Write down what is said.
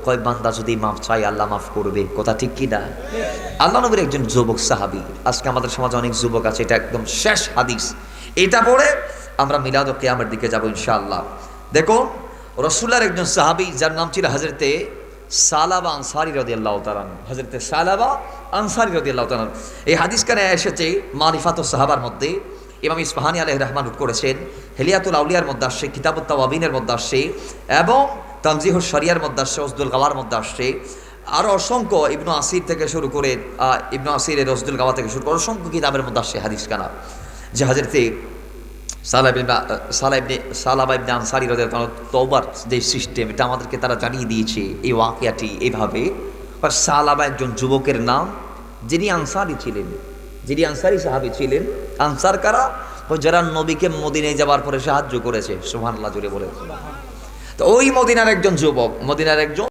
কয় বান্দা যদি মাফ চাই আল্লাহ মাফ করবে, কথা ঠিক কি না? আল্লাহ নবীর একজন যুবক সাহাবী, আজকে আমাদের সমাজে অনেক যুবক আছে, এটা একদম শেষ হাদিস, এটা পড়ে আমরা মিলাদ ও কিয়ামের দিকে যাবো ইনশাআল্লাহ। দেখো রাসূলুল্লাহর একজন সাহাবী যার নাম ছিল হযরতে সালাবা আনসারী রাদিয়াল্লাহু তাআলা, হযরতে সালাবা আনসারী রাদিয়াল্লাহু তাআলা। এই হাদিস কানে এসেছে মারিফাতুস সাহাবার মধ্যে, ইমাম ইসফাহানি আলাইহির রহমান করেছেন, হিলিয়াতুল আউলিয়ার মধ্যে আসছে, কিতাবুত তাওয়াবিনের মধ্যে আসছে, এবং তানজিহুশ শরিয়ার মধ্যে আসছে, ওসদুল গাওয়ার মধ্যে আসছে, আরও অসংখ্য ইবনু আসির থেকে শুরু করে ইবনু আসিরের ওসদুল গাওয়া থেকে শুরু করে অসংখ্য কিতাবের মধ্যে আসছে হাদিস কানা, যে হযরতে সালাবা ইবনে আনসারী রাদিয়াল্লাহু তাআলা তওবার যে সিস্টেম, এটা আমাদেরকে তারা জানিয়ে দিয়েছে এই ওয়াকিয়াটি এইভাবে। সালাবা একজন যুবকের নাম, যিনি আনসারী ছিলেন, যিনি আনসারী সাহাবী ছিলেন। আনসার কারা? যারা নবীকে মদিনায় যাওয়ার পরে সাহায্য করেছে, সুবহানাল্লাহ জুড়ে বলে। তো ওই মদিনার একজন যুবক, মদিনার একজন